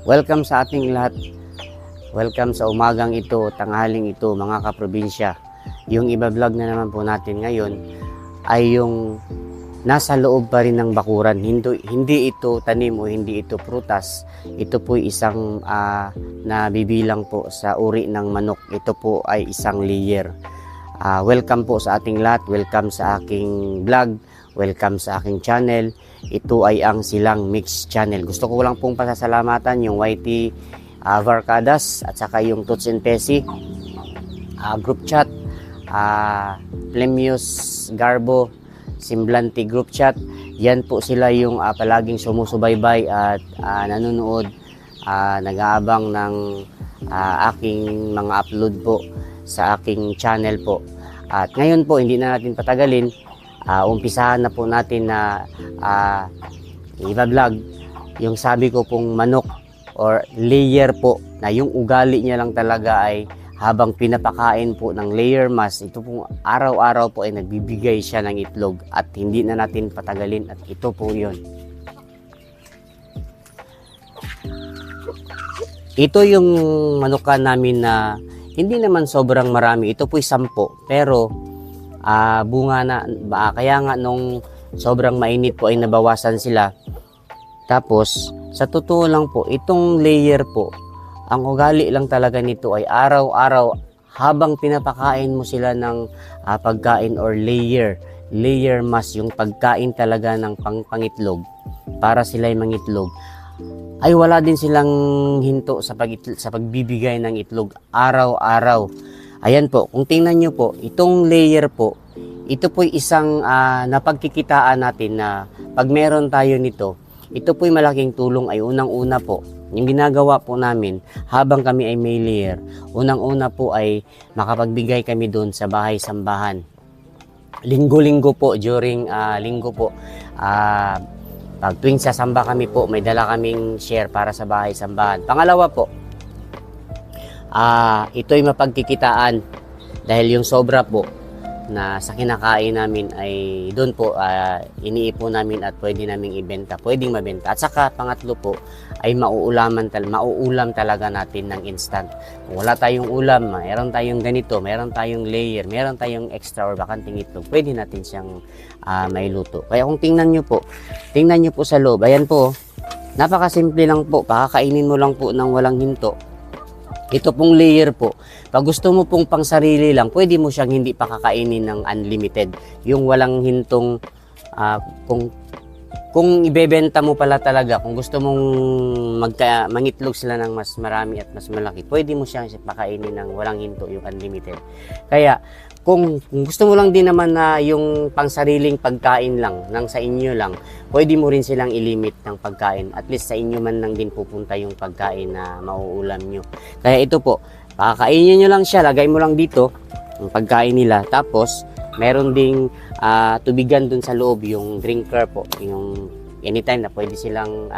Welcome sa ating lahat. Welcome sa umagang ito, tanghaling ito, mga kaprobinsya. Yung iba-vlog na naman po natin ngayon ay yung nasa loob pa rin ng bakuran. Hindi ito tanim o hindi ito prutas. Ito po isang nabibilang po sa uri ng manok. Ito po ay isang layer. Welcome po sa ating lahat. Welcome sa aking vlog. Welcome sa aking channel. Ito ay ang Silang Mix Channel. Gusto ko lang pong pasasalamatan yung YT Varcadas at saka yung Toots and Tessie group chat, Plemius Garbo Semblante group chat. Yan po sila yung palaging sumusubaybay at nanonood, nag-aabang ng aking mga upload po sa aking channel po. At ngayon po, hindi na natin patagalin, umpisahan na po natin na i-vlog yung sabi ko pong manok or layer po, na yung ugali niya lang talaga ay habang pinapakain po ng layer mass, ito pong araw-araw po ay nagbibigay siya ng itlog at hindi na natin patagalin at ito po yun. Ito yung manukan namin na hindi naman sobrang marami, ito po'y 10 pero bunga na, kaya nga nung sobrang mainit po ay nabawasan sila. Tapos sa totoo lang po, itong layer po, ang ugali lang talaga nito ay araw-araw habang pinapakain mo sila ng pagkain or layer mass, yung pagkain talaga ng pangitlog para sila ay mangitlog, ay wala din silang hinto sa pagbibigay ng itlog araw-araw. Ayan po, kung tingnan nyo po, itong layer po, ito po isang napagkikitaan natin na pag meron tayo nito, ito po'y malaking tulong. Ay unang-una po, yung ginagawa po namin habang kami ay may layer, unang-una po ay makapagbigay kami doon sa bahay-sambahan. Linggo-linggo po, during linggo po, pag tuwing sasamba kami po, may dala kaming share para sa bahay-sambahan. Pangalawa po, ito'y mapagkikitaan dahil yung sobra po na sa kinakain namin ay doon po iniipon namin at pwede naming ibenta, pwedeng mabenta. At saka pangatlo po ay mauulam talaga natin ng instant. Kung wala tayong ulam, meron tayong ganito, meron tayong layer, meron tayong extra or bakanting itlog, pwede natin siyang mailuto. Kaya kung tingnan nyo po sa loob, ayan po, napakasimple lang po, pakakainin mo lang po ng walang hinto. Ito pong layer po, pag gusto mo pong pang sarili lang, pwede mo siyang hindi pakakainin ng unlimited. Yung walang hintong, kung ibebenta mo pala talaga, kung gusto mong mangitlog sila ng mas marami at mas malaki, pwede mo siyang pakainin ng walang hinto, yung unlimited. Kaya, kung gusto mo lang din naman na yung pangsariling pagkain lang, nang sa inyo lang, pwede mo rin silang ilimit ng pagkain. At least sa inyo man lang din pupunta yung pagkain na mauulam nyo. Kaya ito po, pakakainin nyo lang siya, lagay mo lang dito, yung pagkain nila. Tapos, meron ding tubigan dun sa loob, yung drinker po, yung anytime na pwede silang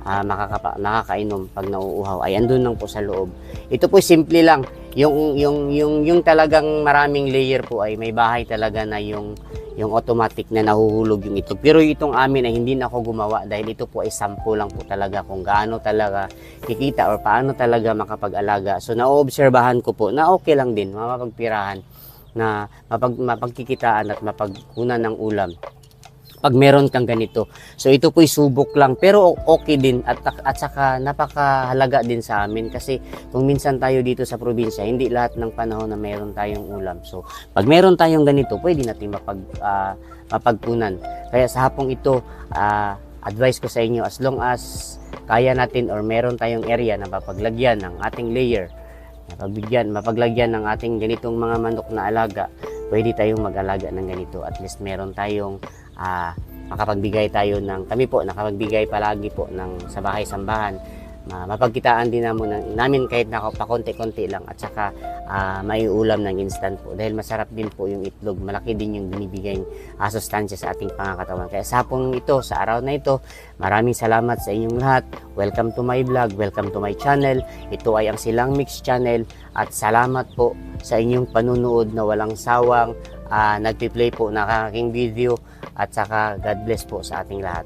makakainom pag nauuhaw ay andun lang po sa loob. Ito po simple lang. Yung talagang maraming layer po ay may bahay talaga na yung automatic na nahuhulog yung itlog. Pero itong amin ay hindi na ako gumawa dahil ito po ay sample lang po talaga kung gaano talaga kikita or paano talaga makapag-alaga. So naoobserbahan ko po na okay lang din, mapagpirahan na mapagkikitaan at mapagkunan ng ulam pag meron kang ganito. So ito po'y subok lang pero okay din at saka napakahalaga din sa amin kasi kung minsan tayo dito sa probinsya, hindi lahat ng panahon na meron tayong ulam. So pag meron tayong ganito, pwede natin mapagkunan. Kaya sa hapong ito, advice ko sa inyo, as long as kaya natin or meron tayong area na mapaglagyan ng ating layer, mapaglagyan ng ating ganitong mga manok na alaga, pwede tayong mag-alaga ng ganito. At least meron tayong makapagbigay tayo ng, kami po nakapagbigay palagi po ng sa bahay-sambahan, mapagkitaan din namin kahit pakonti-konti lang at saka maiulam ng instant po dahil masarap din po yung itlog, malaki din yung binibigay sustansya sa ating pangakatawan. Kaya sa hapong ito, sa araw na ito, maraming salamat sa inyong lahat. Welcome to my vlog, welcome to my channel. Ito ay ang Silang Mix Channel at salamat po sa inyong panunood na walang sawang nagpi-play po ng aking video at saka God bless po sa ating lahat.